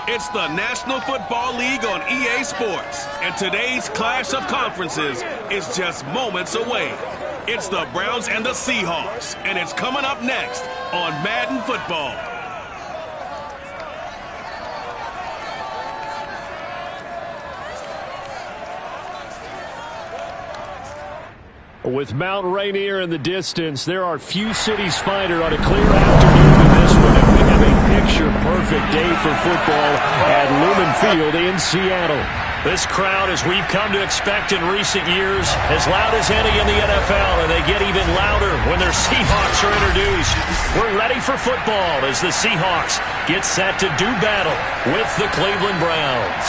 It's the National Football League on EA Sports, and today's clash of conferences is just moments away. It's the Browns and the Seahawks, and it's coming up next on Madden Football. With Mount Rainier in the distance, there are few cities finer on a clear afternoon than this one. And we have a picture-perfect day for football at Lumen Field in Seattle. This crowd, as we've come to expect in recent years, as loud as any in the NFL, and they get even louder when their Seahawks are introduced. We're ready for football as the Seahawks get set to do battle with the Cleveland Browns.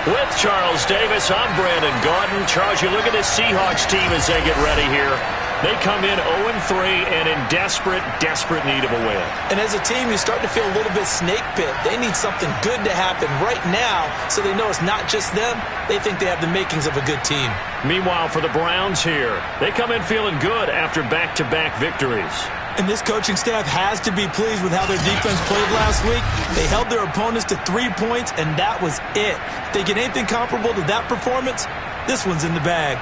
With Charles Davis, I'm Brandon Gaudin. Charles, you look at this Seahawks team as they get ready here. They come in 0-3 and in desperate need of a win. And as a team, you start to feel a little bit snake pit. They need something good to happen right now so they know it's not just them. They think they have the makings of a good team. Meanwhile, for the Browns here, they come in feeling good after back-to-back victories. And this coaching staff has to be pleased with how their defense played last week. They held their opponents to 3 points, and that was it. If they get anything comparable to that performance, this one's in the bag.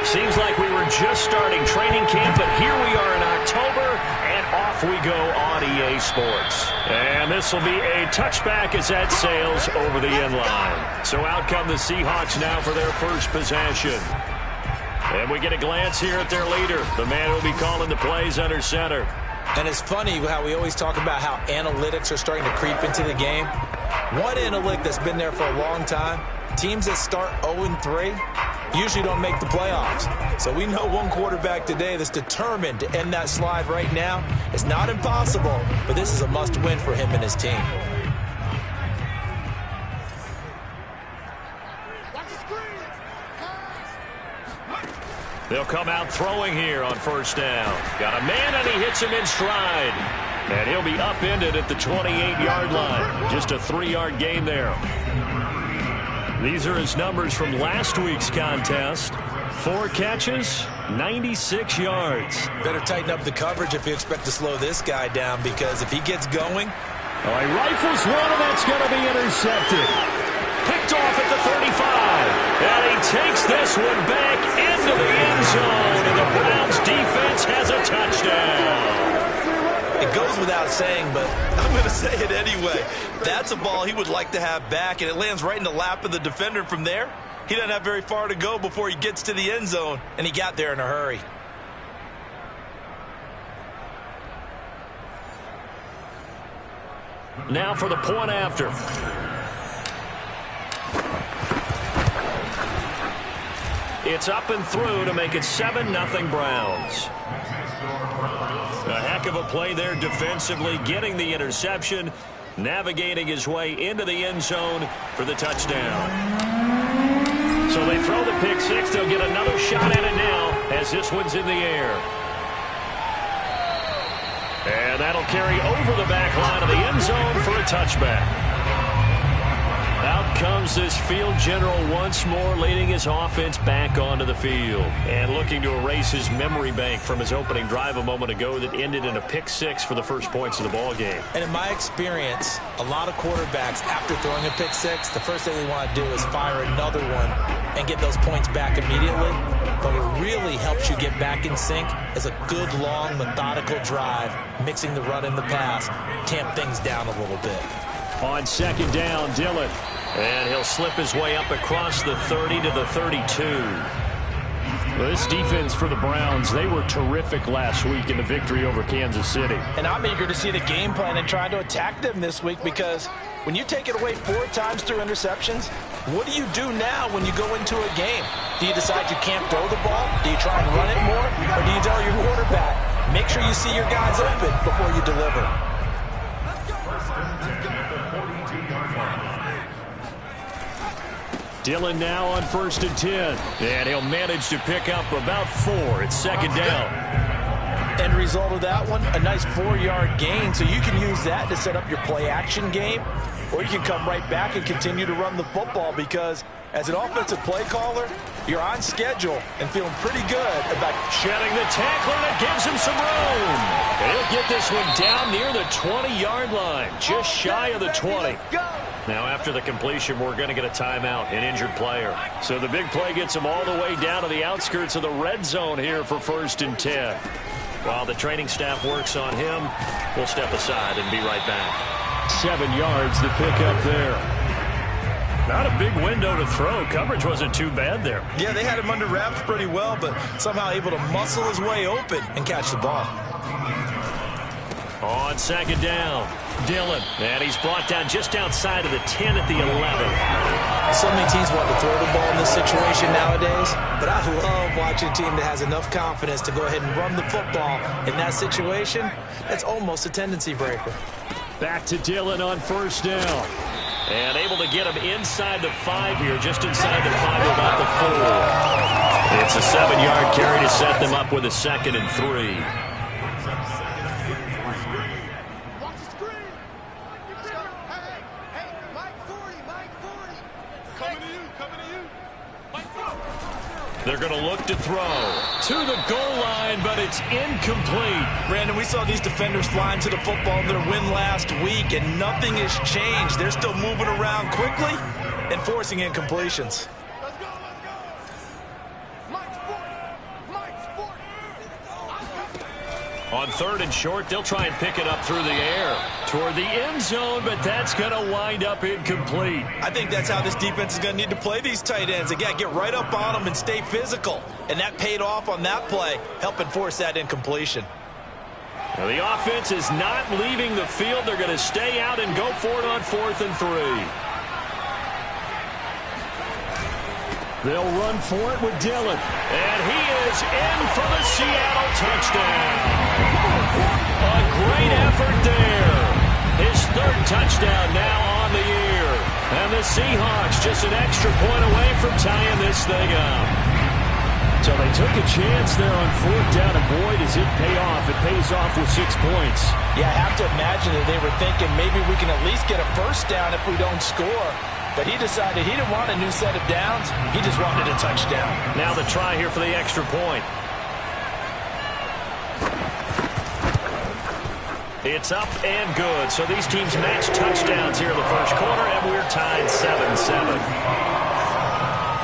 Seems like we were just starting training camp, but here we are in October, and off we go on EA Sports. And this will be a touchback as that sails over the end line. So out come the Seahawks now for their first possession. And we get a glance here at their leader, the man who will be calling the plays under center. And it's funny how we always talk about how analytics are starting to creep into the game. One analytic that's been there for a long time, teams that start 0-3 usually don't make the playoffs. So we know one quarterback today that's determined to end that slide right now. It's not impossible, but this is a must-win for him and his team. They'll come out throwing here on first down. Got a man, and he hits him in stride. And he'll be upended at the 28-yard line. Just a 3-yard gain there. These are his numbers from last week's contest. 4 catches, 96 yards. Better tighten up the coverage if you expect to slow this guy down, because if he gets going... Oh, he rifles one, and that's going to be intercepted. Picked off at the 35. And he takes this one back into the end zone, and the Browns defense has a touchdown. It goes without saying, but I'm going to say it anyway. That's a ball he would like to have back, and it lands right in the lap of the defender from there. He doesn't have very far to go before he gets to the end zone, and he got there in a hurry. Now for the point after. It's up and through to make it 7-0 Browns. A heck of a play there defensively, getting the interception, navigating his way into the end zone for the touchdown. So they throw the pick six. They'll get another shot at it now as this one's in the air. And that'll carry over the back line of the end zone for a touchback. Out comes this field general once more, leading his offense back onto the field. And looking to erase his memory bank from his opening drive a moment ago that ended in a pick six for the first points of the ball game. And in my experience, a lot of quarterbacks, after throwing a pick six, the first thing they want to do is fire another one and get those points back immediately. But what really helps you get back in sync is a good, long, methodical drive, mixing the run and the pass, tamp things down a little bit. On second down, Dillon. And he'll slip his way up across the 30 to the 32. Well, this defense for the Browns, they were terrific last week in the victory over Kansas City. And I'm eager to see the game plan and try to attack them this week, because when you take it away 4 times through interceptions, what do you do now when you go into a game? Do you decide you can't throw the ball? Do you try and run it more? Or do you tell your quarterback, make sure you see your guys open before you deliver? Dillon now on 1st and 10. And he'll manage to pick up about 4. It's second down. End result of that one, a nice 4-yard gain. So you can use that to set up your play-action game, or you can come right back and continue to run the football, because as an offensive play caller, you're on schedule and feeling pretty good about shedding the tackler that gives him some room. And he'll get this one down near the 20-yard line, just shy of the 20. Now, after the completion, we're going to get a timeout, an injured player. So the big play gets him all the way down to the outskirts of the red zone here for 1st and 10. While the training staff works on him, we'll step aside and be right back. 7 yards to pick up there. Not a big window to throw. Coverage wasn't too bad there. Yeah, they had him under wraps pretty well, but somehow able to muscle his way open and catch the ball. On second down, Dillon. And he's brought down just outside of the 10 at the 11. So many teams want to throw the ball in this situation nowadays, but I love watching a team that has enough confidence to go ahead and run the football in that situation. That's almost a tendency breaker. Back to Dillon on 1st down. And able to get him inside the 5 here, just inside the 5, about the 4. It's a 7-yard carry to set them up with a 2nd and 3. They're going to look to throw to the goal line, but it's incomplete. Brandon, we saw these defenders flying to the football in their win last week, and nothing has changed. They're still moving around quickly and forcing incompletions. On 3rd and short, they'll try and pick it up through the air toward the end zone, but that's going to wind up incomplete. I think that's how this defense is going to need to play these tight ends. They got to get right up on them and stay physical. And that paid off on that play, helping force that incompletion. Now, the offense is not leaving the field. They're going to stay out and go for it on 4th and 3. They'll run for it with Dillon. And he is in for the Seattle touchdown. A great effort there. His 3rd touchdown now on the year. And the Seahawks just an extra point away from tying this thing up. So they took a chance there on 4th down, and boy, does it pay off. It pays off with 6 points. Yeah, I have to imagine that they were thinking maybe we can at least get a 1st down if we don't score. But he decided he didn't want a new set of downs. He just wanted a touchdown. Now the try here for the extra point. It's up and good. So these teams match touchdowns here in the first quarter, and we're tied 7-7.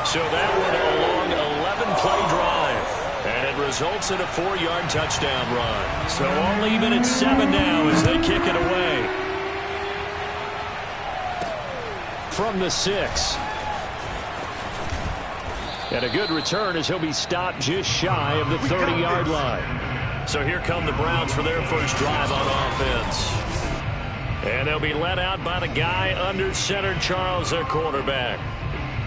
So that one a long 11-play drive. And it results in a 4-yard touchdown run. So all even at 7 now as they kick it away. From the 6. And a good return as he'll be stopped just shy of the 30-yard line. So here come the Browns for their first drive on offense. And they'll be led out by the guy under center, Charles, their quarterback.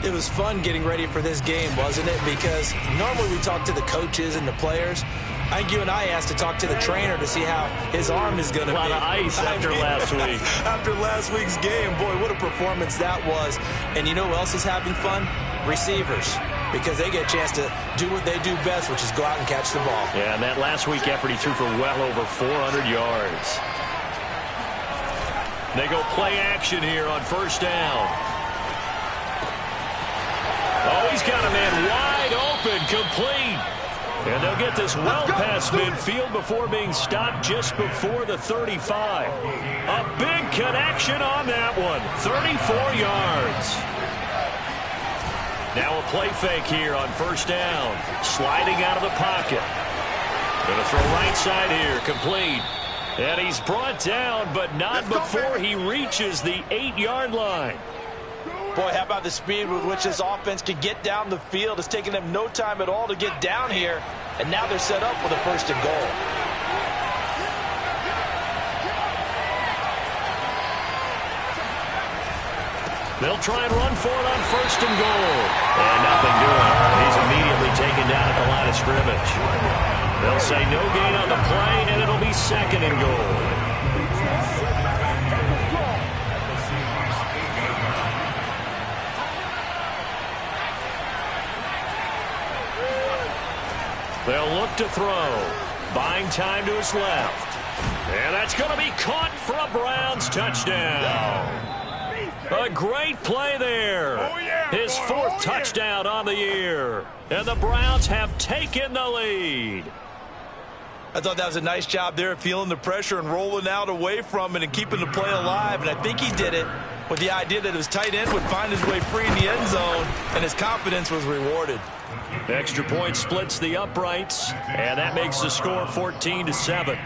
It was fun getting ready for this game, wasn't it? Because normally we talk to the coaches and the players. I think you and I asked to talk to the trainer to see how his arm is going to be. A lot of ice after last week. After last week's game, boy, what a performance that was. And you know who else is having fun? Receivers. Because they get a chance to do what they do best, which is go out and catch the ball. Yeah, and that last week effort, he threw for well over 400 yards. They go play action here on 1st down. he's got a man wide open, complete. And they'll get this well past midfield before being stopped just before the 35. A big connection on that one. 34 yards. Now a play fake here on first down. Sliding out of the pocket. Going to throw right side here, complete. And he's brought down, but not before he reaches the 8-yard line. Boy, how about the speed with which this offense can get down the field? It's taken them no time at all to get down here, and now they're set up with a 1st and goal. They'll try and run for it on 1st and goal. And nothing doing. He's immediately taken down at the line of scrimmage. They'll say no gain on the play, and it'll be 2nd and goal. They'll look to throw. Buying time to his left. And that's going to be caught for a Browns touchdown. A great play there. His 4th touchdown on the year. And the Browns have taken the lead. I thought that was a nice job there, feeling the pressure and rolling out away from it and keeping the play alive. And I think he did it with the idea that his tight end would find his way free in the end zone, and his confidence was rewarded. The extra point splits the uprights, and that makes the score 14-7.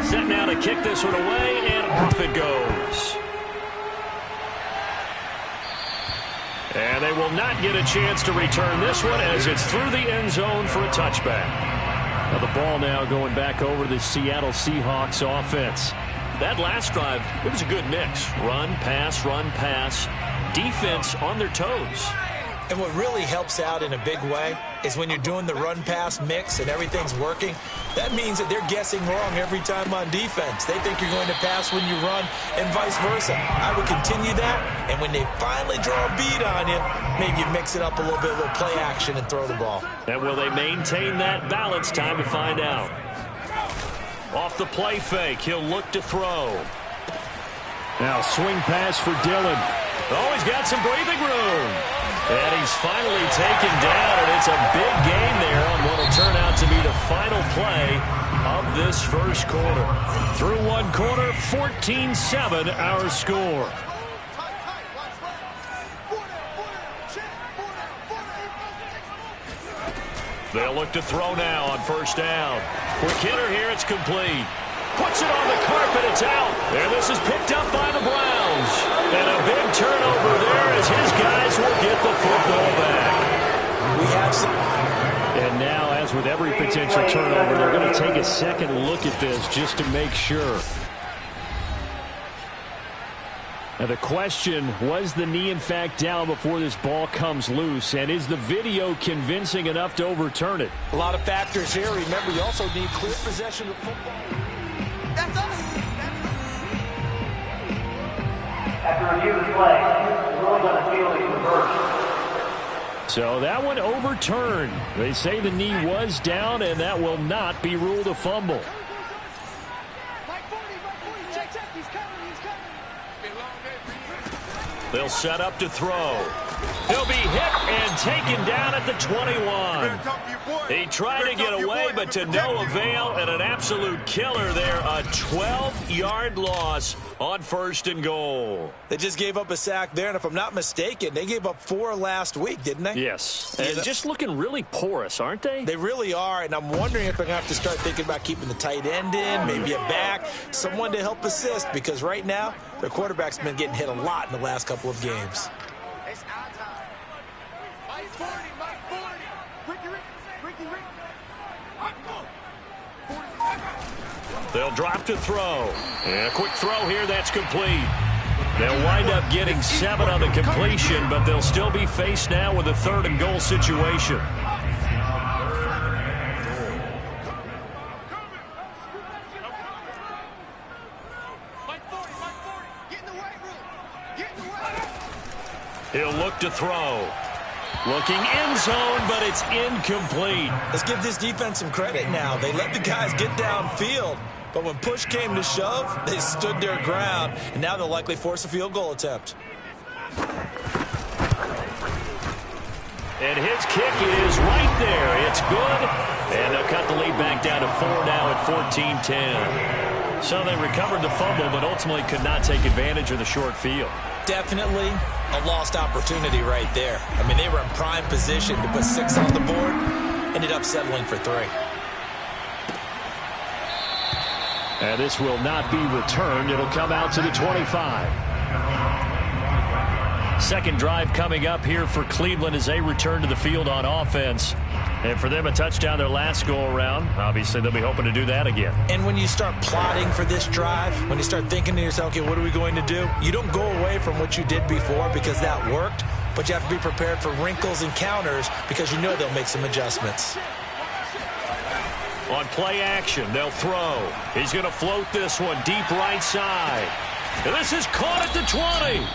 Set now to kick this one away, and off it goes. And they will not get a chance to return this one as it's through the end zone for a touchback. Now the ball now going back over to the Seattle Seahawks offense. That last drive, it was a good mix. Run, pass, defense on their toes. And what really helps out in a big way is when you're doing the run-pass mix and everything's working, that means that they're guessing wrong every time on defense. They think you're going to pass when you run and vice versa. I would continue that, and when they finally draw a bead on you, maybe you mix it up a little bit, a little play action, and throw the ball. And will they maintain that balance? Time to find out. Off the play fake, he'll look to throw. Now swing pass for Dillon. Oh, he's got some breathing room. And he's finally taken down, and it's a big gain there on what will turn out to be the final play of this first quarter. Through one quarter, 14-7 our score. They'll look to throw now on first down. Quick hitter here, it's complete. Puts it on the carpet, it's out. And this is picked up by the Browns. And a big turnover there as his guys will get the football back. We have some. And now, as with every potential turnover, they're going to take a second look at this just to make sure. Now the question, was the knee in fact down before this ball comes loose? And is the video convincing enough to overturn it? A lot of factors here. Remember, you also need clear possession of football. That's us. After review of the play, the ruling on the field is reversed. So that one overturned. They say the knee was down, and that will not be ruled a fumble. They'll set up to throw. He'll be hit and taken down at the 21. He tried to get away, but to no avail, and an absolute killer there. A 12-yard loss on first and goal. They just gave up a sack there, and if I'm not mistaken, they gave up 4 last week, didn't they? Yes, and just looking really porous, aren't they? They really are, and I'm wondering if they're going to have to start thinking about keeping the tight end in, maybe a back, someone to help assist, because right now, their quarterback's been getting hit a lot in the last couple of games. They'll drop to throw. And a quick throw here, that's complete. They'll wind up getting 7 on the completion, but they'll still be faced now with a 3rd and goal situation. He'll look to throw. Looking end zone, but it's incomplete. Let's give this defense some credit now. They let the guys get downfield, But when push came to shove, they stood their ground, and now they'll likely force a field goal attempt. And his kick is right there. It's good. And they'll cut the lead back down to 4 now at 14-10. So they recovered the fumble, but ultimately could not take advantage of the short field. Definitely a lost opportunity right there. I mean, they were in prime position to put 6 on the board. Ended up settling for 3. And this will not be returned. It'll come out to the 25. Second drive coming up here for Cleveland as they return to the field on offense. And for them, a touchdown their last go-around. Obviously, they'll be hoping to do that again. And when you start plotting for this drive, when you start thinking to yourself, okay, what are we going to do? You don't go away from what you did before because that worked, but you have to be prepared for wrinkles and counters because you know they'll make some adjustments. On play action, they'll throw. He's going to float this one deep right side. And this is caught at the 20.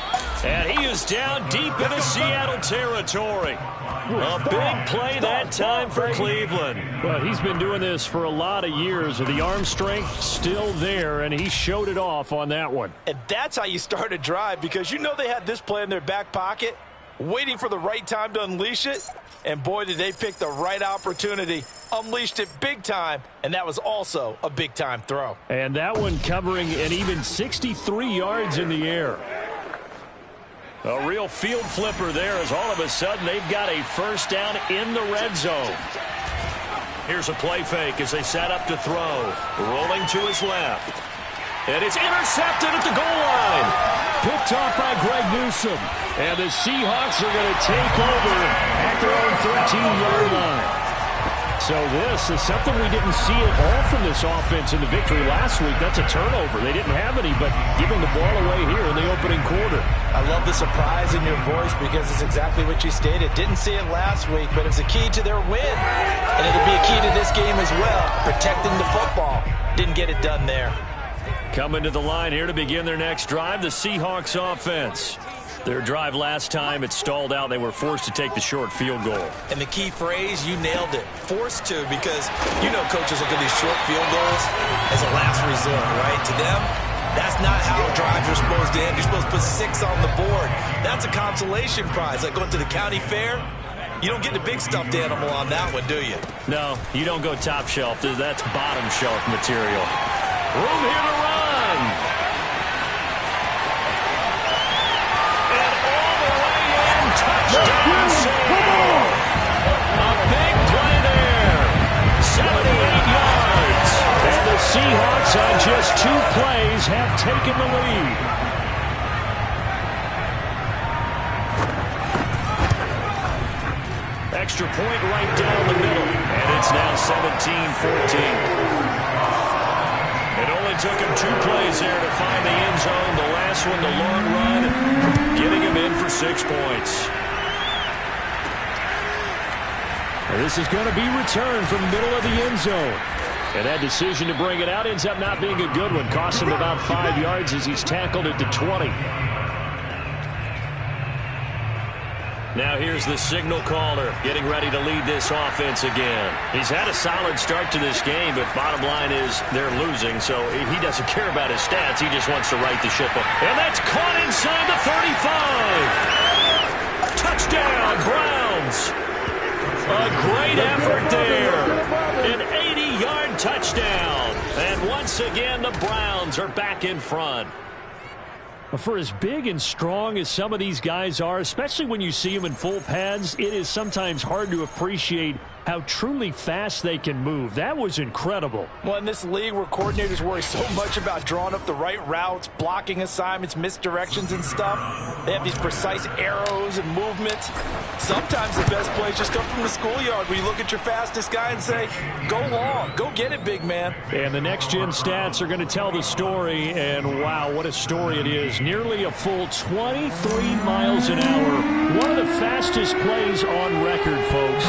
And he is down deep into Seattle territory. A big play that time for Cleveland. Well, he's been doing this for a lot of years. The arm strength still there, and he showed it off on that one. And that's how you start a drive, because you know they had this play in their back pocket, waiting for the right time to unleash it. And boy, did they pick the right opportunity. Unleashed it big time, and that was also a big-time throw. And that one covering an even 63 yards in the air. A real field flipper there as all of a sudden they've got a first down in the red zone. Here's a play fake as they set up to throw. Rolling to his left. And it's intercepted at the goal line. Picked off by Greg Newsome. And the Seahawks are going to take over at their own 13-yard line. So this is something we didn't see at all from this offense in the victory last week. That's a turnover. They didn't have any, but giving the ball away here in the opening quarter. I love the surprise in your voice because it's exactly what you stated. Didn't see it last week, but it's a key to their win. And it'll be a key to this game as well, protecting the football. Didn't get it done there. Coming to the line here to begin their next drive, the Seahawks offense. Their drive last time, it stalled out. They were forced to take the short field goal. And the key phrase, you nailed it, forced to, because you know coaches look at these short field goals as a last resort, right? To them, that's not how drives are supposed to end. You're supposed to put 6 on the board. That's a consolation prize. Like going to the county fair, you don't get the big stuffed animal on that one, do you? No, you don't go top shelf. That's bottom shelf material. Room here to run. Touchdown, Seattle. A big play there. 78 yards. And the Seahawks on just 2 plays have taken the lead. Extra point right down the middle. And it's now 17-14. It only took him 2 plays there to find the end zone. The last one, the long run, getting him in for 6 points. This is going to be returned from the middle of the end zone. And that decision to bring it out ends up not being a good one. Cost him about 5 yards as he's tackled at the 20. Now here's the signal caller getting ready to lead this offense again. He's had a solid start to this game, but bottom line is they're losing, so he doesn't care about his stats. He just wants to right the ship up. And that's caught inside the 35. Touchdown, Browns. A great effort there. An 80-yard touchdown. And once again, the Browns are back in front. For as big and strong as some of these guys are, especially when you see them in full pads, it is sometimes hard to appreciate how truly fast they can move. That was incredible. Well, in this league where coordinators worry so much about drawing up the right routes, blocking assignments, misdirections and stuff, they have these precise arrows and movements. Sometimes the best plays just come from the schoolyard where you look at your fastest guy and say, go long, go get it, big man. And the next-gen stats are going to tell the story, and wow, what a story it is. Nearly a full 23 miles an hour. One of the fastest plays on record, folks.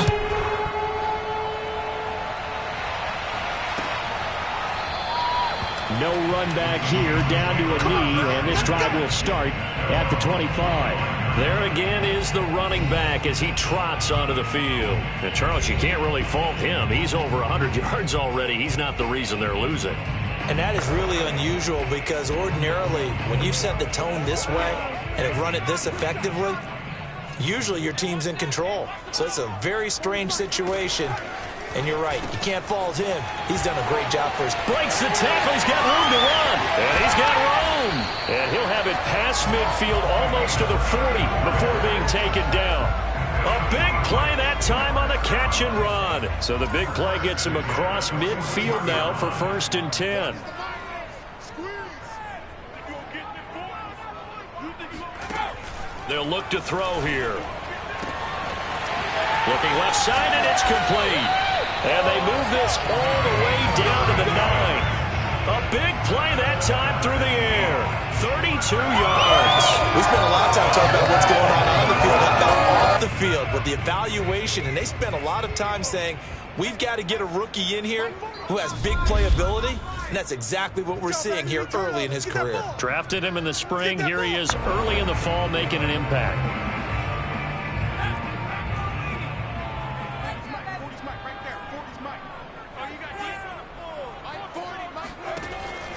No run back here, down to a knee, and this drive will start at the 25. There again is the running back as he trots onto the field. And Charles, you can't really fault him. He's over 100 yards already. He's not the reason they're losing. And that is really unusual because ordinarily when you set the tone this way and have run it this effectively, usually your team's in control. So it's a very strange situation. And you're right, you can't fault him. He's done a great job for us. Breaks the tackle, he's got room to run. And he's got room. And he'll have it past midfield almost to the 40 before being taken down. A big play that time on the catch and run. So the big play gets him across midfield now for 1st and 10. They'll look to throw here. Looking left side, and it's complete. And they move this all the way down to the 9. A big play that time through the air. 32 yards. We spent a lot of time talking about what's going on the field. How about off the field with the evaluation? And they spent a lot of time saying, we've got to get a rookie in here who has big playability. And that's exactly what we're seeing here early in his career. Drafted him in the spring. Here he is early in the fall making an impact.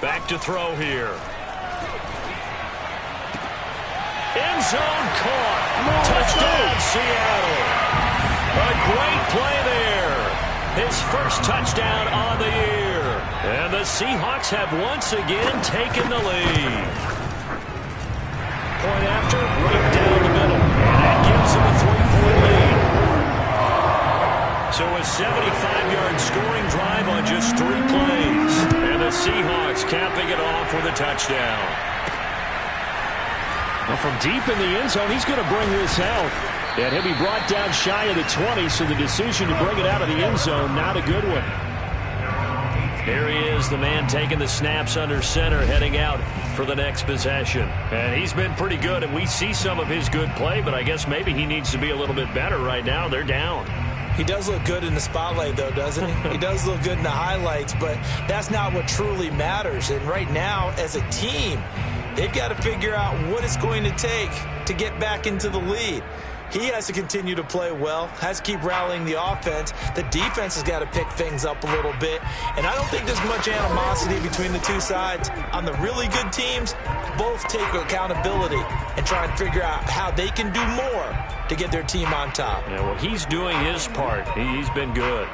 Back to throw here. End zone caught. Touchdown, Seattle. A great play there. His first touchdown on the year. And the Seahawks have once again taken the lead. Point after, right down the middle. And that gives them a 3-point lead. So a 75-yard scoring drive on just 3 plays. And the Seahawks capping it off with a touchdown. Well, from deep in the end zone, he's going to bring this out. And he'll be brought down shy of the 20, so the decision to bring it out of the end zone, not a good one. Here he is, the man taking the snaps under center, heading out for the next possession. And he's been pretty good, and we see some of his good play, but I guess maybe he needs to be a little bit better right now. They're down. He does look good in the spotlight, though, doesn't he? He does look good in the highlights, but that's not what truly matters. And right now, as a team, they've got to figure out what it's going to take to get back into the lead. He has to continue to play well, has to keep rallying the offense. The defense has got to pick things up a little bit. And I don't think there's much animosity between the two sides. On the really good teams, both take accountability and try and figure out how they can do more to get their team on top. Yeah, well, he's doing his part. He's been good.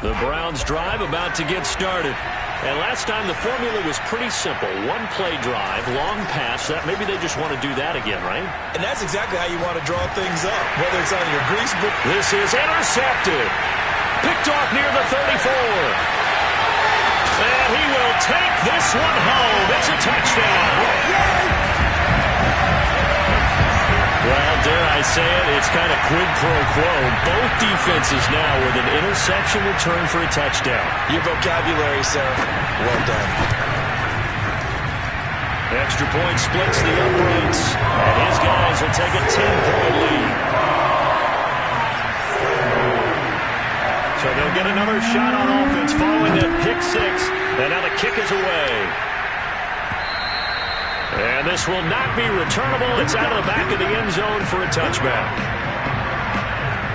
The Browns drive about to get started. And last time the formula was pretty simple. 1-play drive, long pass. Maybe they just want to do that again, right? And that's exactly how you want to draw things up, whether it's on your grease book. This is intercepted. Picked off near the 34. And he will take this one home. It's a touchdown. Well, dare I say it, it's kind of quid pro quo. Both defenses now with an interception return for a touchdown. Your vocabulary, sir. Well done. Extra point splits the uprights. And his guys will take a 10-point lead. So they'll get another shot on offense following that pick 6. And now the kick is away. And this will not be returnable. It's out of the back of the end zone for a touchback.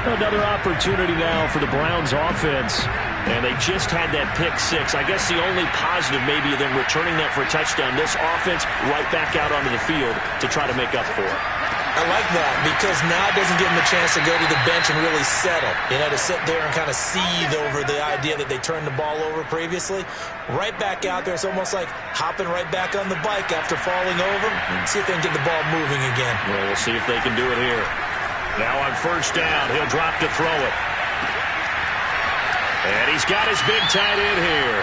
Another opportunity now for the Browns offense. And they just had that pick 6. I guess the only positive maybe of them returning that for a touchdown. This offense right back out onto the field to try to make up for it. I like that because now it doesn't give them a chance to go to the bench and really settle. You know, to sit there and kind of seethe over the idea that they turned the ball over previously. Right back out there. It's almost like hopping right back on the bike after falling over. See if they can get the ball moving again. Well, we'll see if they can do it here. Now on first down, he'll drop to throw it. And he's got his big tight end here.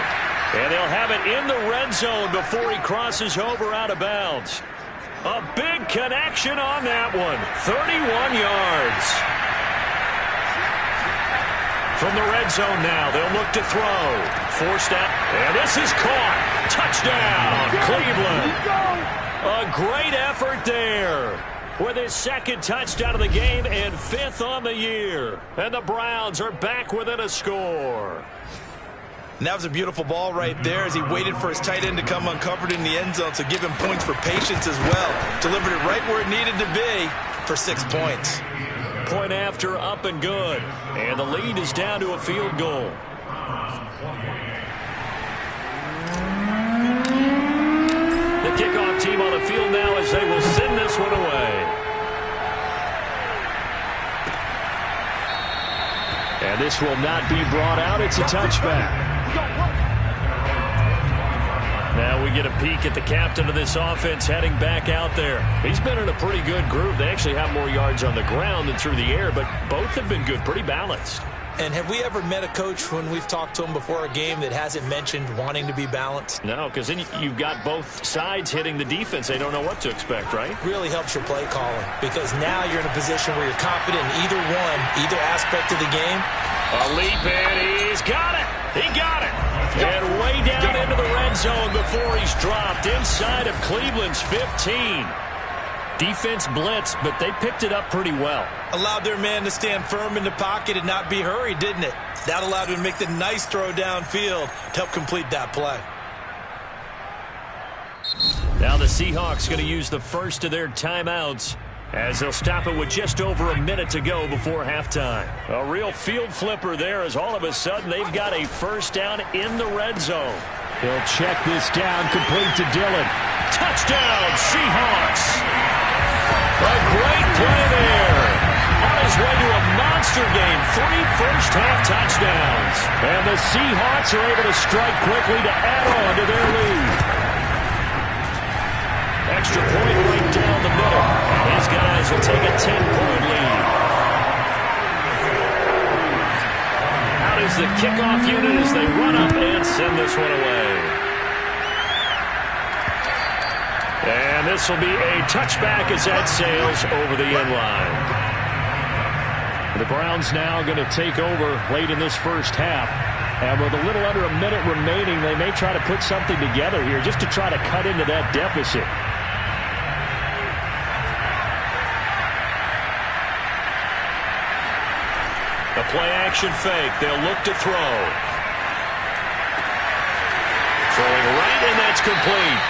And they'll have it in the red zone before he crosses over out of bounds. A big connection on that one. 31 yards. From the red zone now, they'll look to throw. Forced out. And this is caught. Touchdown, Cleveland. A great effort there. With his second touchdown of the game and 5th on the year. And the Browns are back within a score. And that was a beautiful ball right there as he waited for his tight end to come uncovered in the end zone, so give him points for patience as well. Delivered it right where it needed to be for 6 points. Point after, up and good. And the lead is down to a field goal. kickoff team on the field now as they will send this one away. And this will not be brought out. It's a touchback. Now we get a peek at the captain of this offense heading back out there. He's been in a pretty good group. They actually have more yards on the ground than through the air, but both have been good, pretty balanced. And have we ever met a coach when we've talked to him before a game that hasn't mentioned wanting to be balanced? No, because then you've got both sides hitting the defense. They don't know what to expect, right? Really helps your play calling, because now you're in a position where you're confident in either aspect of the game. A leap, and he's got it. He got it. And way down into the red zone before he's dropped inside of Cleveland's 15. Defense blitzed, but they picked it up pretty well. Allowed their man to stand firm in the pocket and not be hurried, didn't it? That allowed him to make the nice throw downfield to help complete that play. Now the Seahawks going to use the first of their timeouts as they'll stop it with just over a minute to go before halftime. A real field flipper there as all of a sudden they've got a first down in the red zone. He'll check this down, complete to Dillon. Touchdown, Seahawks! A great play there. On his way to a monster game, 3 first-half touchdowns. And the Seahawks are able to strike quickly to add on to their lead. Extra point right down the middle. And these guys will take a 10-point lead. Out is the kickoff unit as they run up and send this one away. And this will be a touchback as that sails over the end line. The Browns now going to take over late in this first half. And with a little under a minute remaining, they may try to put something together here just to try to cut into that deficit. The play-action fake. They'll look to throw. Throwing right, and that's complete.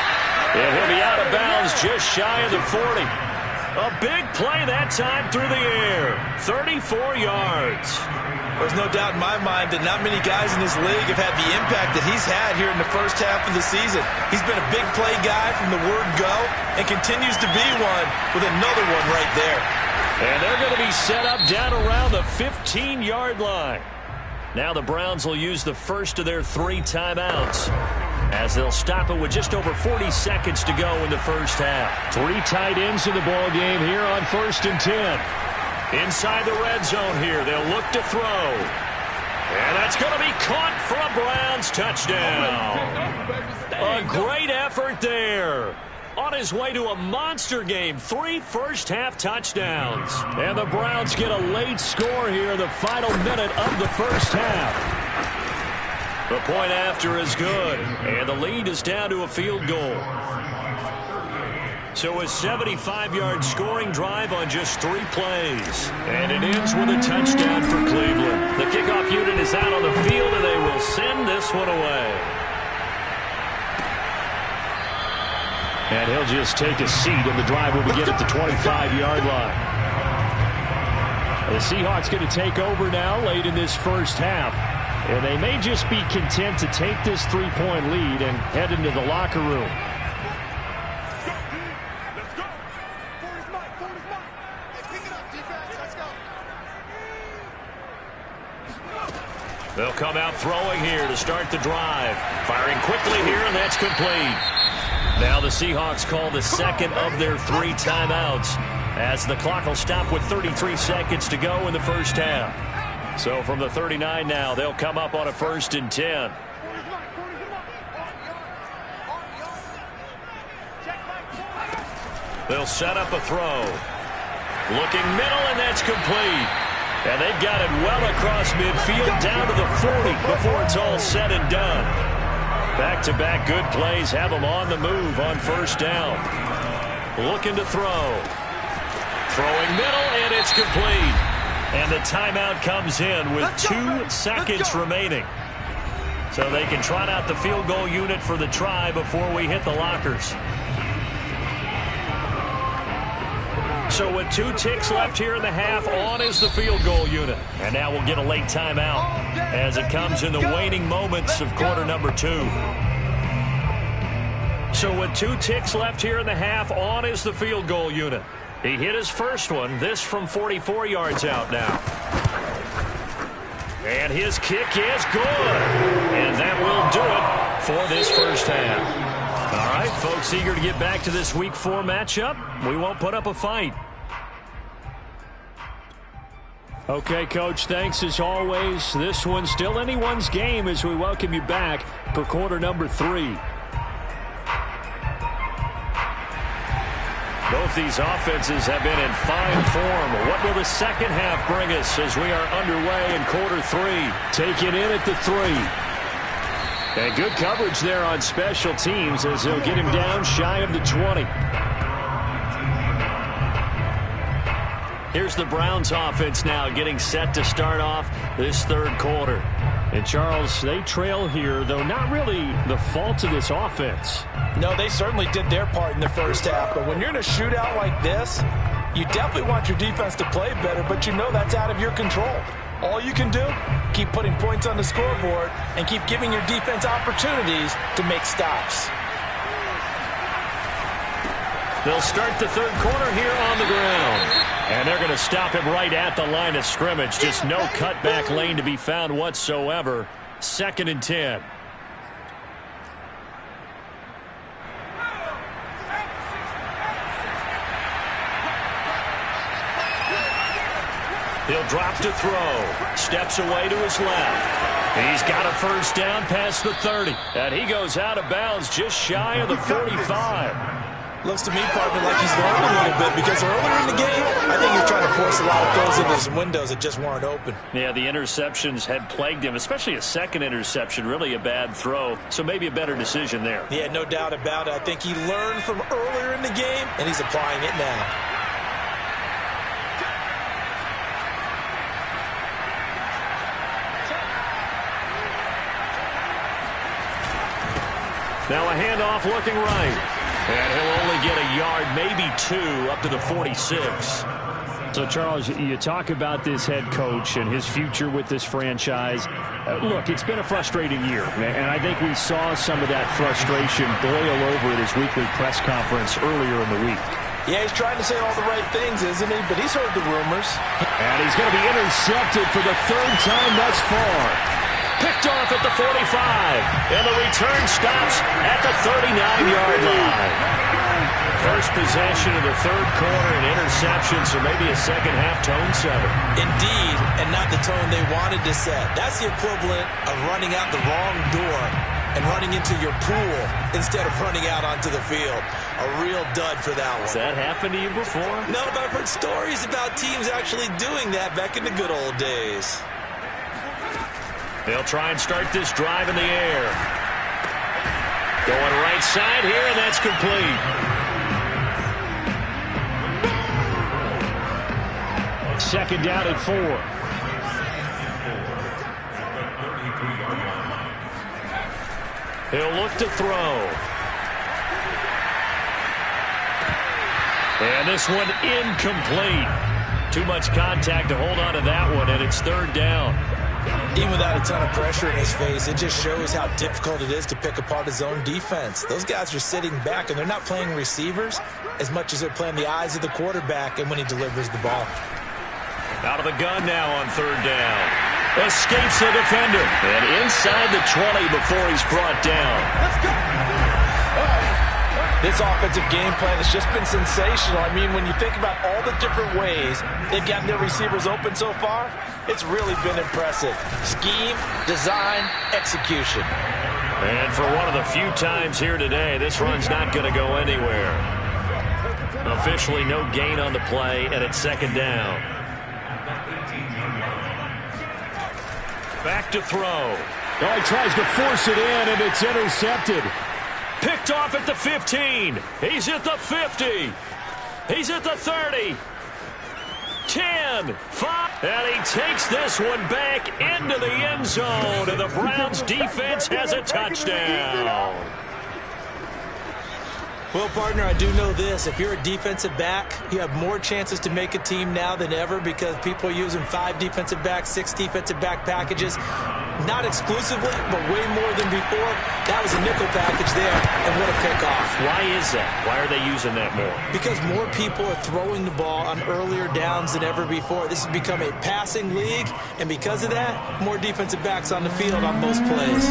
And he'll be out of bounds just shy of the 40. A big play that time through the air. 34 yards. There's no doubt in my mind that not many guys in this league have had the impact that he's had here in the first half of the season. He's been a big play guy from the word go and continues to be one with another one right there. And they're going to be set up down around the 15-yard line. Now the Browns will use the first of their 3 timeouts as they'll stop it with just over 40 seconds to go in the first half. 3 tight ends in the ball game here on 1st and 10. Inside the red zone here, they'll look to throw. And that's going to be caught for a Browns touchdown. A great effort there. On his way to a monster game, 3 first-half touchdowns. And the Browns get a late score here in the final minute of the first half. The point after is good, and the lead is down to a field goal. So a 75-yard scoring drive on just 3 plays. And it ends with a touchdown for Cleveland. The kickoff unit is out on the field, and they will send this one away. And he'll just take a seat, and the drive will begin at the 25-yard line. The Seahawks going to take over now late in this first half. And they may just be content to take this 3-point lead and head into the locker room. Let's go. Forward is Mike. Hey, pick it up, defense. Let's go. They'll come out throwing here to start the drive. Firing quickly here, and that's complete. Now the Seahawks call the second of their 3 timeouts as the clock will stop with 33 seconds to go in the first half. So from the 39 now, they'll come up on a 1st and 10. They'll set up a throw. Looking middle, and that's complete. And they've got it well across midfield down to the 40 before it's all said and done. Back-to-back good plays have them on the move on 1st down. Looking to throw. Throwing middle, and it's complete. And the timeout comes in with 2 seconds remaining. So they can trot out the field goal unit for the try before we hit the lockers. So with 2 ticks left here in the half, on is the field goal unit. And now we'll get a late timeout as it comes in the waning moments of quarter number 2. So with 2 ticks left here in the half, on is the field goal unit. He hit his first one, this from 44 yards out now. And his kick is good. And that will do it for this first half. All right, folks, eager to get back to this Week 4 matchup. We won't put up a fight. Okay, Coach, thanks as always. This one's still anyone's game as we welcome you back for quarter number 3. Both these offenses have been in fine form. What will the second half bring us as we are underway in quarter 3? Taking in at the 3. And good coverage there on special teams as they'll get him down shy of the 20. Here's the Browns offense now getting set to start off this third quarter. And Charles, they trail here, though not really the fault of this offense. No, they certainly did their part in the first half. But when you're in a shootout like this, you definitely want your defense to play better, but you know that's out of your control. All you can do, keep putting points on the scoreboard and keep giving your defense opportunities to make stops. They'll start the third quarter here on the ground. And they're going to stop him right at the line of scrimmage. Just no cutback lane to be found whatsoever. 2nd and 10. He'll drop to throw. Steps away to his left. He's got a first down past the 30. And he goes out of bounds just shy of the 45. Looks to me, partner, like he's learned a little bit because earlier in the game, I think he's trying to force a lot of throws into some windows that just weren't open. Yeah, the interceptions had plagued him, especially a second interception, really a bad throw. So maybe a better decision there. Yeah, no doubt about it. I think he learned from earlier in the game, and he's applying it now. Now a handoff looking right. And he'll only get a yard, maybe 2, up to the 46. So, Charles, you talk about this head coach and his future with this franchise. Look, it's been a frustrating year, and I think we saw some of that frustration boil over at his weekly press conference earlier in the week. Yeah, he's trying to say all the right things, isn't he? But he's heard the rumors. And he's going to be intercepted for the 3rd time thus far. Picked off at the 45, and the return stops at the 39-yard line. First possession of the third quarter, an interception, so maybe a second-half tone setter. Indeed, and not the tone they wanted to set. That's the equivalent of running out the wrong door and running into your pool instead of running out onto the field. A real dud for that one. Has that happened to you before? No, but I've heard stories about teams actually doing that back in the good old days. They'll try and start this drive in the air. Going right side here, and that's complete. Second down at 4. He'll look to throw. And this one incomplete. Too much contact to hold on to that one, and it's third down. Even without a ton of pressure in his face, it just shows how difficult it is to pick apart his own defense. Those guys are sitting back, and they're not playing receivers as much as they're playing the eyes of the quarterback and when he delivers the ball. Out of the gun now on third down. Escapes the defender. And inside the 20 before he's brought down. Let's go. This offensive game plan has just been sensational. I mean, when you think about all the different ways they've gotten their receivers open so far, it's really been impressive. Scheme, design, execution. And for one of the few times here today, this run's not going to go anywhere. Officially no gain on the play, and it's second down. Back to throw. Oh, he tries to force it in, and it's intercepted. Picked off at the 15. He's at the 50. He's at the 30. 10, 5. And he takes this one back into the end zone. And the Browns defense has a touchdown. Well, partner, I do know this. If you're a defensive back, you have more chances to make a team now than ever because people are using 5 defensive backs, 6 defensive back packages. Not exclusively, but way more than before. That was a nickel package there, and what a pickoff. Why is that? Why are they using that more? Because more people are throwing the ball on earlier downs than ever before. This has become a passing league, and because of that, more defensive backs on the field on most plays.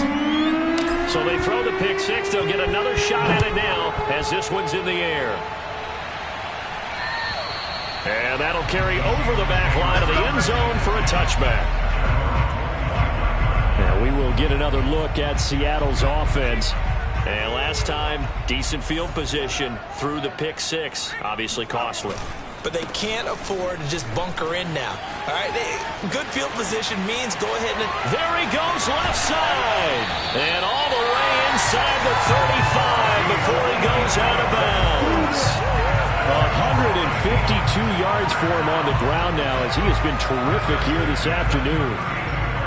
So they throw the pick six. They'll get another shot at it now as this one's in the air. And that'll carry over the back line of the end zone for a touchback. Now we will get another look at Seattle's offense. And last time, decent field position through the pick six. Obviously costly. But they can't afford to just bunker in now. All right, good field position means go ahead and... There he goes left side. And all the way inside the 35 before he goes out of bounds. 152 yards for him on the ground now as he has been terrific here this afternoon.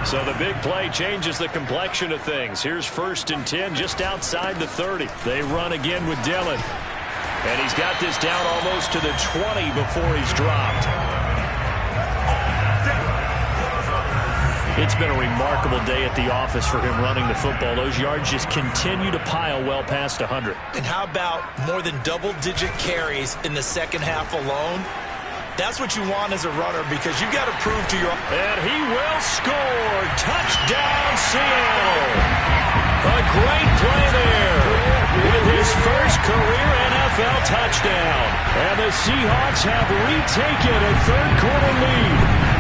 So the big play changes the complexion of things. Here's 1st and 10 just outside the 30. They run again with Dillon. And he's got this down almost to the 20 before he's dropped. It's been a remarkable day at the office for him running the football. Those yards just continue to pile well past 100. And how about more than double-digit carries in the second half alone? That's what you want as a runner because you've got to prove to your... And he will score. Touchdown, Seattle. A great play there with his first career NFL touchdown. And the Seahawks have retaken a third-quarter lead.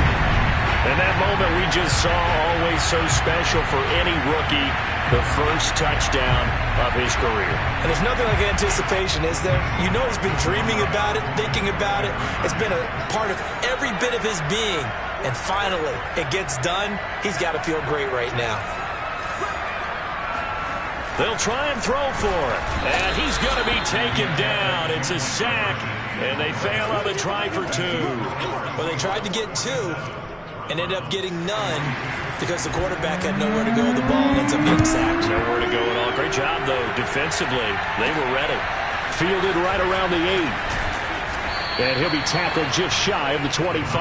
And that moment we just saw, always so special for any rookie, the first touchdown of his career. And there's nothing like anticipation, is there? You know he's been dreaming about it, thinking about it. It's been a part of every bit of his being. And finally, it gets done. He's got to feel great right now. They'll try and throw for it. And he's going to be taken down. It's a sack, and they fail on the try for 2. Well, they tried to get 2. And ended up getting none because the quarterback had nowhere to go with the ball and ends up getting sacked. Nowhere to go at all. Great job, though, defensively. They were ready. Fielded right around the 8. And he'll be tackled just shy of the 25.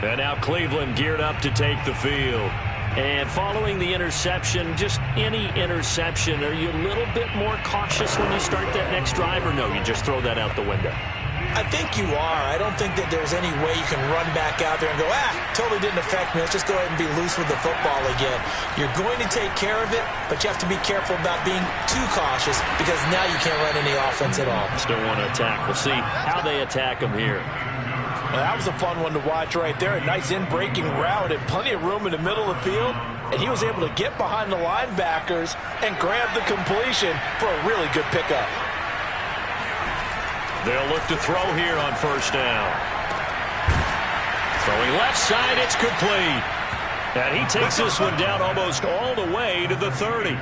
And now Cleveland geared up to take the field. And following the interception, just any interception, are you a little bit more cautious when you start that next drive, or no, you just throw that out the window? I think you are. I don't think that there's any way you can run back out there and go, totally didn't affect me. Let's just go ahead and be loose with the football again. You're going to take care of it, but you have to be careful about being too cautious because now you can't run any offense at all. Still want to attack. We'll see how they attack them here. Well, that was a fun one to watch right there. A nice in-breaking route and plenty of room in the middle of the field. And he was able to get behind the linebackers and grab the completion for a really good pickup. They'll look to throw here on 1st down. Throwing left side, it's complete. And he takes this one down almost all the way to the 30.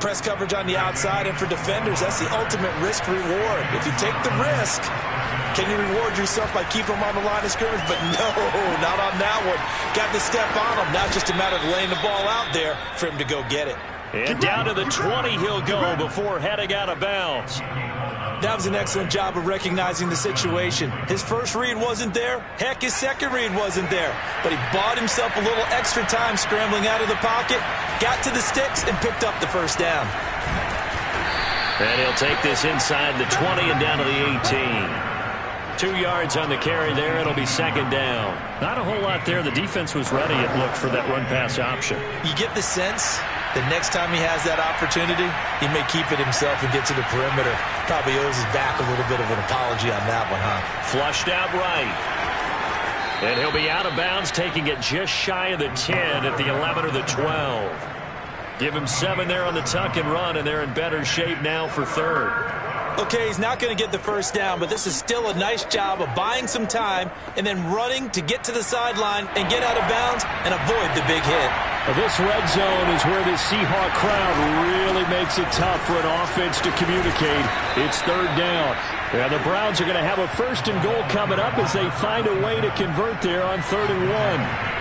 Press coverage on the outside, and for defenders, that's the ultimate risk-reward. If you take the risk, can you reward yourself by keeping them on the line of scrimmage? But no, not on that one. Got to step on them. Now just a matter of laying the ball out there for him to go get it. And down to the 20 he'll go before heading out of bounds. That was an excellent job of recognizing the situation. His first read wasn't there. Heck, his second read wasn't there. But he bought himself a little extra time scrambling out of the pocket, got to the sticks, and picked up the first down. And he'll take this inside the 20 and down to the 18. 2 yards on the carry there. It'll be 2nd down. Not a whole lot there. The defense was ready, it looked, for that run-pass option. You get the sense the next time he has that opportunity, he may keep it himself and get to the perimeter. Probably owes his back a little bit of an apology on that one, huh? Flushed out right. And he'll be out of bounds, taking it just shy of the 10 at the 11 or the 12. Give him 7 there on the tuck and run, and they're in better shape now for 3rd. Okay, he's not going to get the first down, but this is still a nice job of buying some time and then running to get to the sideline and get out of bounds and avoid the big hit. This red zone is where the Seahawk crowd really makes it tough for an offense to communicate. It's 3rd down. And the Browns are going to have a 1st and goal coming up as they find a way to convert there on 3rd and 1.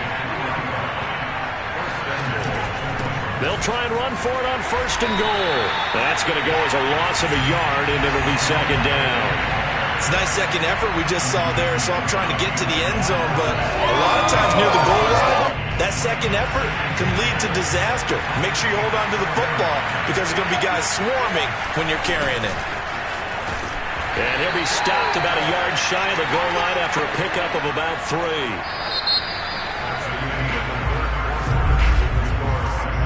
They'll try and run for it on 1st and goal. That's going to go as a loss of a yard, and it'll be 2nd down. It's a nice second effort we just saw there, so I'm trying to get to the end zone, but a lot of times near the goal line, that second effort can lead to disaster. Make sure you hold on to the football because there's going to be guys swarming when you're carrying it. And he'll be stopped about a yard shy of the goal line after a pickup of about 3.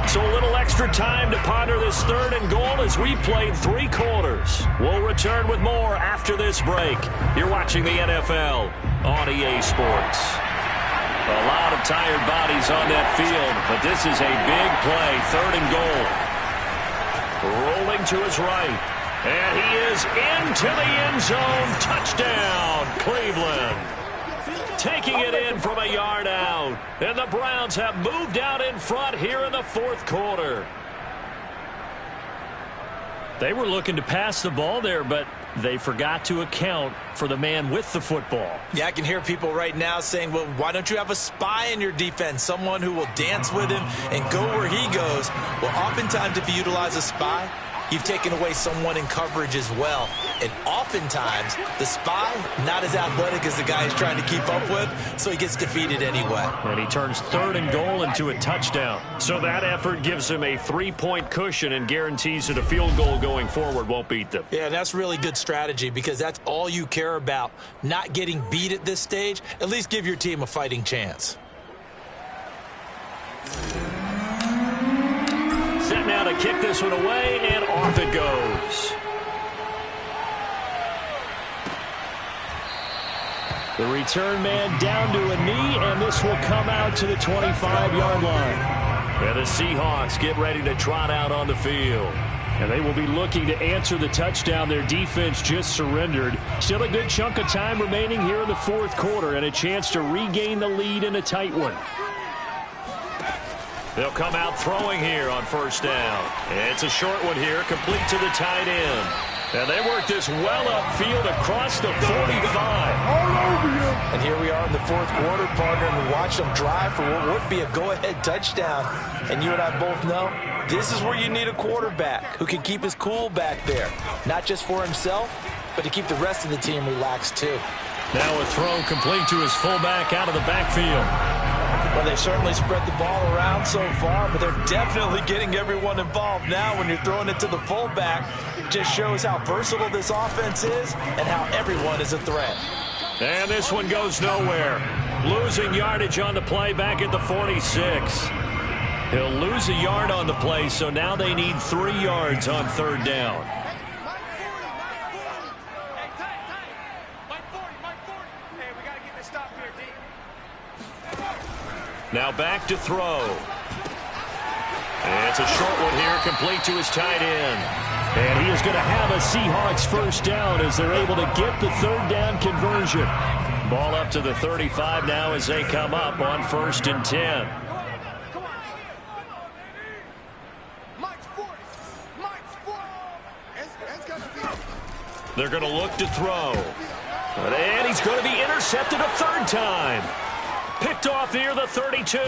So a little extra time to ponder this 3rd and goal as we played 3 quarters. We'll return with more after this break. You're watching the NFL on EA Sports. A lot of tired bodies on that field, but this is a big play, 3rd and goal. Rolling to his right, and he is into the end zone. Touchdown, Cleveland. Taking it in from a yard out. And the Browns have moved out in front here in the 4th quarter. They were looking to pass the ball there, but they forgot to account for the man with the football. Yeah, I can hear people right now saying, well, why don't you have a spy in your defense, someone who will dance with him and go where he goes? Well, oftentimes if you utilize a spy, you've taken away someone in coverage as well. And oftentimes, the spy, not as athletic as the guy he's trying to keep up with, so he gets defeated anyway. And he turns 3rd and goal into a touchdown. So that effort gives him a 3-point cushion and guarantees that a field goal going forward won't beat them. Yeah, that's really good strategy because that's all you care about. Not getting beat at this stage. At least give your team a fighting chance. Set now to kick this one away, and off it goes. The return man down to a knee, and this will come out to the 25-yard line. And the Seahawks get ready to trot out on the field. And they will be looking to answer the touchdown their defense just surrendered. Still a good chunk of time remaining here in the 4th quarter, and a chance to regain the lead in a tight one. They'll come out throwing here on 1st down. It's a short one here, complete to the tight end. And they work this well upfield across the 45. And here we are in the 4th quarter, partner, and we watch them drive for what would be a go-ahead touchdown. And you and I both know this is where you need a quarterback who can keep his cool back there. Not just for himself, but to keep the rest of the team relaxed too. Now a throw complete to his fullback out of the backfield. Well, they certainly spread the ball around so far, but they're definitely getting everyone involved now when you're throwing it to the fullback. It just shows how versatile this offense is and how everyone is a threat. And this one goes nowhere. Losing yardage on the play back at the 46. He'll lose a yard on the play, so now they need 3 yards on 3rd down. Now back to throw. It's a short one here, complete to his tight end. And he is going to have a Seahawks 1st down as they're able to get the 3rd down conversion. Ball up to the 35 now as they come up on 1st and 10. They're going to look to throw. And he's going to be intercepted a 3rd time. Picked off near the 32.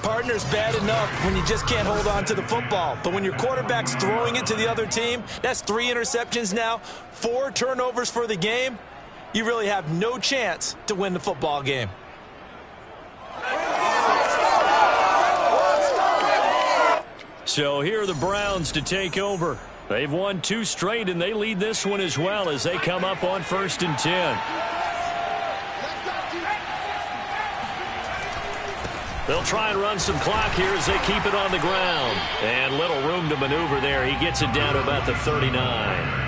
Partner's bad enough when you just can't hold on to the football. But when your quarterback's throwing it to the other team, that's 3 interceptions now, 4 turnovers for the game. You really have no chance to win the football game. So here are the Browns to take over. They've won 2 straight, and they lead this one as well as they come up on 1st and 10. They'll try and run some clock here as they keep it on the ground. And little room to maneuver there. He gets it down to about the 39.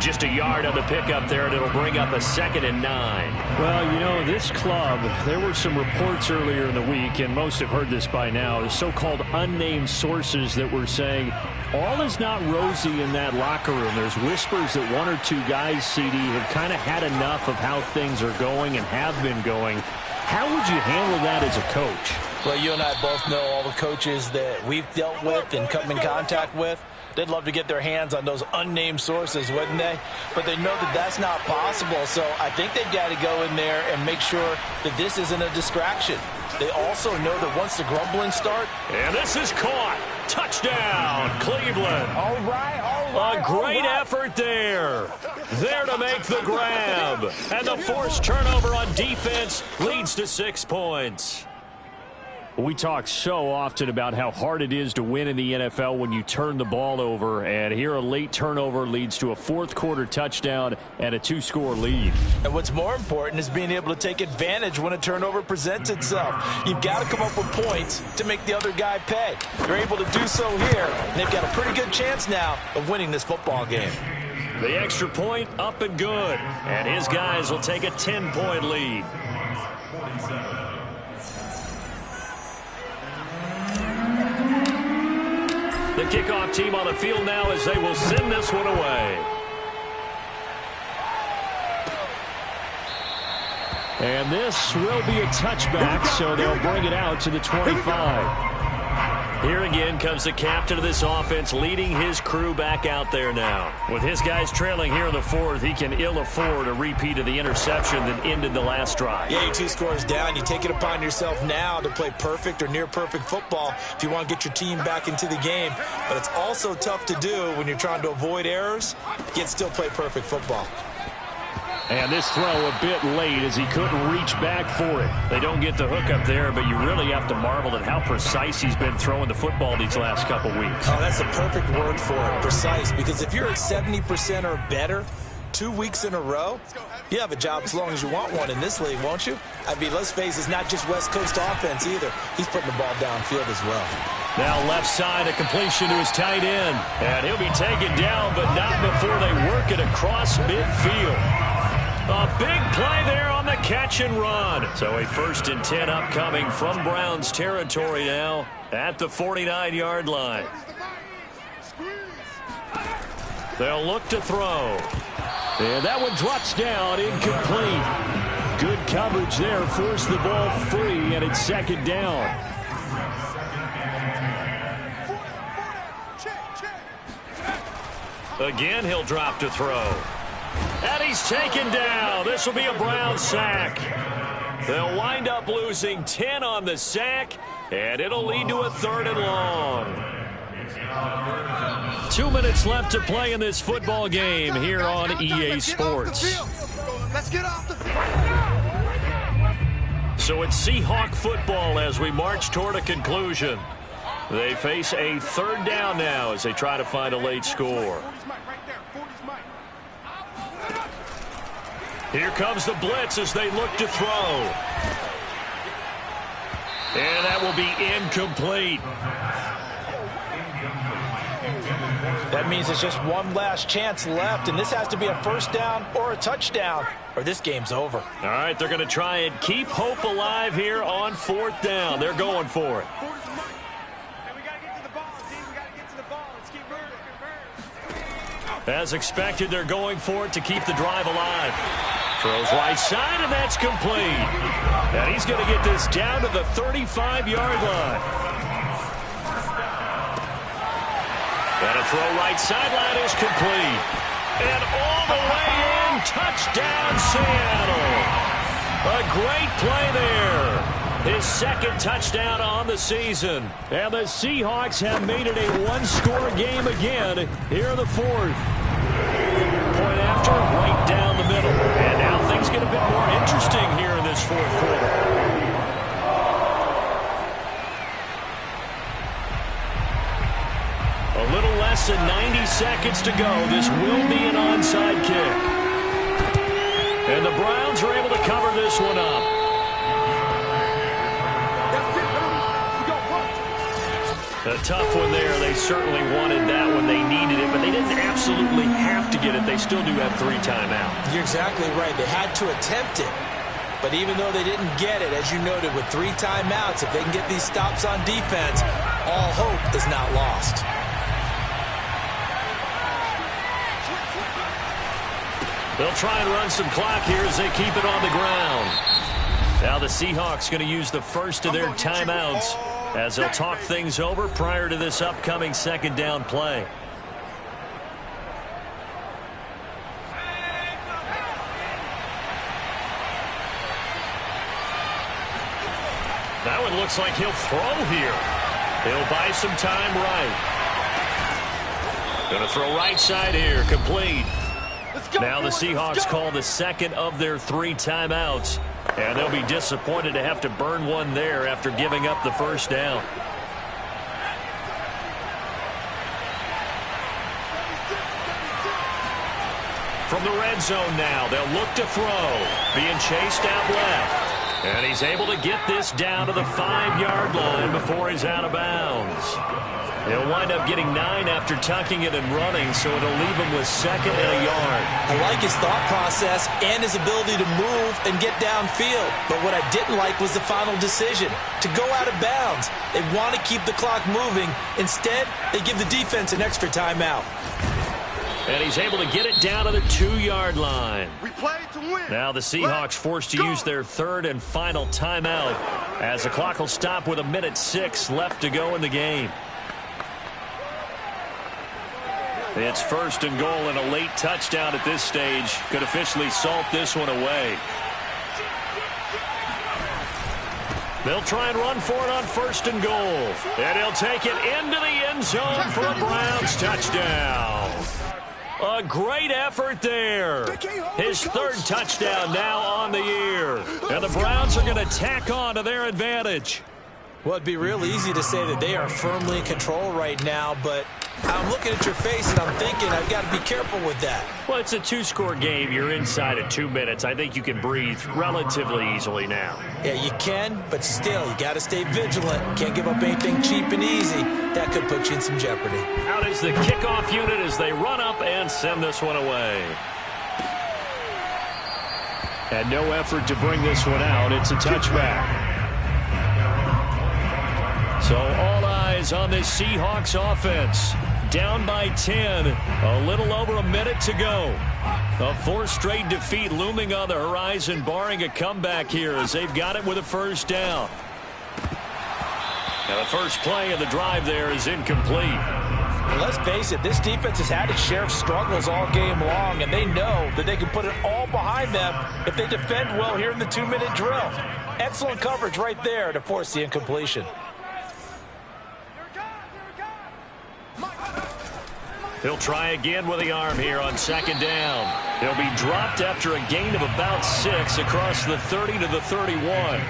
Just a yard on the pickup there, and it'll bring up a 2nd and 9. Well, you know, this club, there were some reports earlier in the week, and most have heard this by now, the so-called unnamed sources that were saying all is not rosy in that locker room. There's whispers that 1 or 2 guys, CD, have kind of had enough of how things are going and have been going. How would you handle that as a coach? Well, you and I both know all the coaches that we've dealt with and come in contact with. They'd love to get their hands on those unnamed sources, wouldn't they? But they know that that's not possible, so I think they've got to go in there and make sure that this isn't a distraction. They also know that once the grumbling starts... And this is caught. Touchdown, Cleveland. All right. A great effort there. There to make the grab. And the forced turnover on defense leads to 6 points. We talk so often about how hard it is to win in the NFL when you turn the ball over. And here a late turnover leads to a fourth-quarter touchdown and a 2-score lead. And what's more important is being able to take advantage when a turnover presents itself. You've got to come up with points to make the other guy pay. You're able to do so here, and they've got a pretty good chance now of winning this football game. The extra point up and good. And his guys will take a 10-point lead. The kickoff team on the field now as they will send this one away. And this will be a touchback, so they'll bring it out to the 25. Here again comes the captain of this offense leading his crew back out there now. With his guys trailing here in the fourth, he can ill afford a repeat of the interception that ended the last drive. Yeah, you're 2 scores down. You take it upon yourself now to play perfect or near perfect football if you want to get your team back into the game. But it's also tough to do when you're trying to avoid errors, yet still play perfect football. And this throw a bit late as he couldn't reach back for it. They don't get the hook up there, but you really have to marvel at how precise he's been throwing the football these last couple weeks. Oh, that's a perfect word for it, precise, because if you're at 70% or better 2 weeks in a row, you have a job as long as you want one in this league, won't you? I mean, let's face it, it's not just West Coast offense either. He's putting the ball downfield as well. Now left side, a completion to his tight end. And he'll be taken down, but not before they work it across midfield. A big play there on the catch and run. So a 1st and 10 upcoming from Browns territory now at the 49-yard line. They'll look to throw. And that one drops down, incomplete. Good coverage there, forced the ball free, and it's 2nd down. Again, he'll drop to throw. And he's taken down. This will be a Brown sack. They'll wind up losing 10 on the sack, and it'll lead to a 3rd and long. 2 minutes left to play in this football game here on EA Sports. Let's get off the field. So it's Seahawk football as we march toward a conclusion. They face a 3rd down now as they try to find a late score. Here comes the blitz as they look to throw. And that will be incomplete. That means there's just one last chance left, and this has to be a 1st down or a touchdown, or this game's over. All right, they're going to try and keep hope alive here on 4th down. They're going for it. As expected, they're going for it to keep the drive alive. Throws right side, and that's complete. And he's going to get this down to the 35-yard line. And a throw right sideline is complete. And all the way in, touchdown Seattle. A great play there. His 2nd touchdown on the season. And the Seahawks have made it a 1-score game again here in the 4th. Point after, right down the middle. And now things get a bit more interesting here in this 4th quarter. A little less than 90 seconds to go. This will be an onside kick. And the Browns are able to cover this one up. A tough one there. They certainly wanted that when they needed it, but they didn't absolutely have to get it. They still do have 3 timeouts. You're exactly right. They had to attempt it. But even though they didn't get it, as you noted, with 3 timeouts, if they can get these stops on defense, all hope is not lost. They'll try and run some clock here as they keep it on the ground. Now the Seahawks going to use the first of their timeouts as they'll talk things over prior to this upcoming 2nd down play. That one looks like he'll throw here. He'll buy some time right. Going to throw right side here, complete. Now the Seahawks call the second of their 3 timeouts. And they'll be disappointed to have to burn one there after giving up the first down. From the red zone now, they'll look to throw. Being chased out left. And he's able to get this down to the 5-yard line before he's out of bounds. He'll wind up getting 9 after tucking it and running, so it'll leave him with 2nd and a yard. I like his thought process and his ability to move and get downfield. But what I didn't like was the final decision, to go out of bounds. They want to keep the clock moving. Instead, they give the defense an extra timeout. And he's able to get it down to the 2-yard line. We play to win. Now the Seahawks forced to use their 3rd and final timeout as the clock will stop with 1:06 left to go in the game. It's 1st and goal, and a late touchdown at this stage could officially salt this one away. They'll try and run for it on 1st and goal. And he'll take it into the end zone for a Browns touchdown. A great effort there. His 3rd touchdown now on the year. And the Browns are going to tack on to their advantage. Well, it'd be real easy to say that they are firmly in control right now, but I'm looking at your face and I'm thinking I've got to be careful with that. Well, it's a 2-score game. You're inside at 2 minutes. I think you can breathe relatively easily now. Yeah, you can, but still, you got to stay vigilant. Can't give up anything cheap and easy. That could put you in some jeopardy. Out is the kickoff unit as they run up and send this one away. And no effort to bring this one out. It's a touchback. So all eyes on this Seahawks offense. Down by 10. A little over a minute to go. A 4th straight defeat looming on the horizon, barring a comeback here as they've got it with a 1st down. Now the first play of the drive there is incomplete. And let's face it, this defense has had its share of struggles all game long, and they know that they can put it all behind them if they defend well here in the 2-minute drill. Excellent coverage right there to force the incompletion. He'll try again with the arm here on 2nd down. He'll be dropped after a gain of about 6 across the 30 to the 31.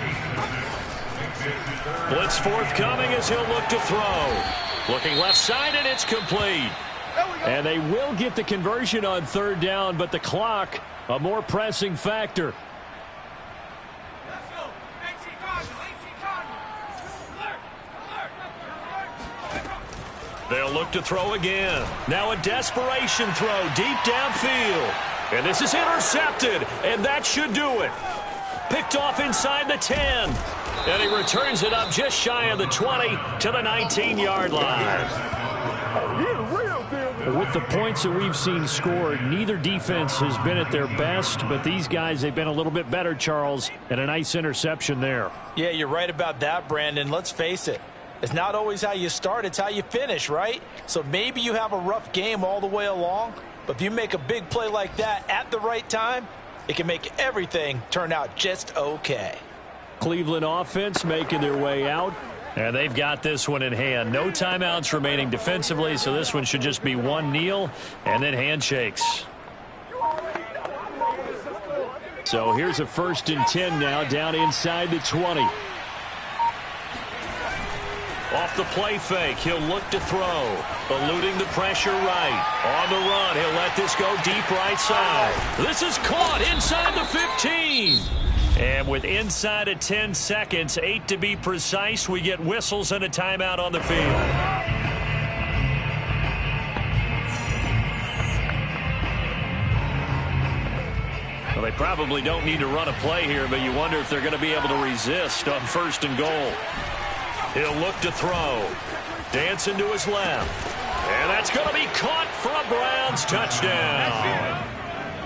Blitz forthcoming as he'll look to throw. Looking left side, and it's complete. And they will get the conversion on 3rd down, but the clock, a more pressing factor. They'll look to throw again. Now a desperation throw deep downfield. And this is intercepted, and that should do it. Picked off inside the 10. And he returns it up just shy of the 20 to the 19-yard line. With the points that we've seen scored, neither defense has been at their best, but these guys, they've been a little bit better, Charles, and a nice interception there. Yeah, you're right about that, Brandon. Let's face it. It's not always how you start, it's how you finish, right? So maybe you have a rough game all the way along, but if you make a big play like that at the right time, it can make everything turn out just okay. Cleveland offense making their way out. And they've got this one in hand. No timeouts remaining defensively, so this one should just be one kneel and then handshakes. So here's a 1st and 10 now, down inside the 20. Off the play fake, he'll look to throw. Eluding the pressure right. On the run, he'll let this go deep right side. This is caught inside the 15. And with inside of 10 seconds, 8 to be precise, we get whistles and a timeout on the field. Well, they probably don't need to run a play here, but you wonder if they're going to be able to resist on 1st and goal. He'll look to throw. Dancing to his left. And that's going to be caught for a Browns touchdown.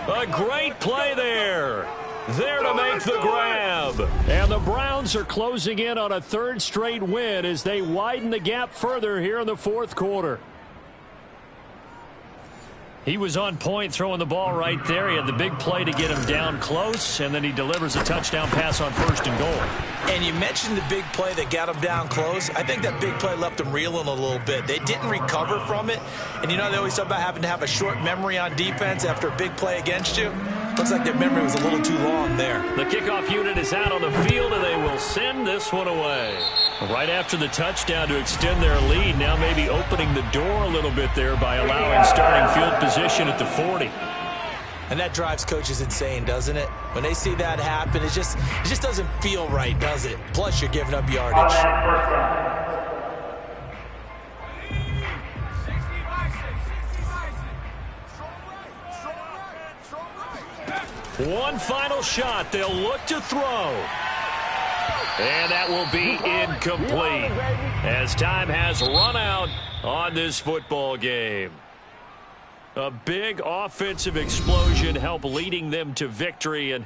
A great play there. There to make the grab. And the Browns are closing in on a 3rd straight win as they widen the gap further here in the 4th quarter. He was on point throwing the ball right there. He had the big play to get him down close, and then he delivers a touchdown pass on 1st and goal. And you mentioned the big play that got him down close. I think that big play left him reeling a little bit. They didn't recover from it. And you know they always talk about having to have a short memory on defense after a big play against you. Looks like their memory was a little too long there. The kickoff unit is out on the field, and they will send this one away. Right after the touchdown to extend their lead, now maybe opening the door a little bit there by allowing starting field position at the 40. And that drives coaches insane, doesn't it? When they see that happen, it just doesn't feel right, does it? Plus, you're giving up yardage. One final shot. They'll look to throw. And that will be incomplete as time has run out on this football game. A big offensive explosion helped leading them to victory. And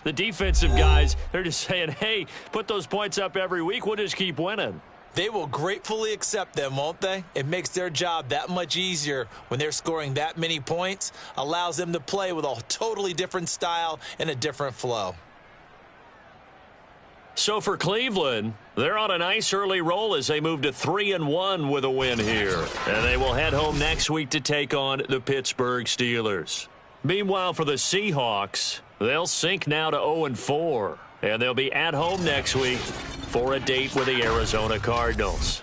the defensive guys, they're just saying, hey, put those points up every week. We'll just keep winning. They will gratefully accept them, won't they? It makes their job that much easier when they're scoring that many points. Allows them to play with a totally different style and a different flow. So for Cleveland, they're on a nice early roll as they move to 3-1 with a win here. And they will head home next week to take on the Pittsburgh Steelers. Meanwhile, for the Seahawks, they'll sink now to 0-4. And they'll be at home next week for a date with the Arizona Cardinals.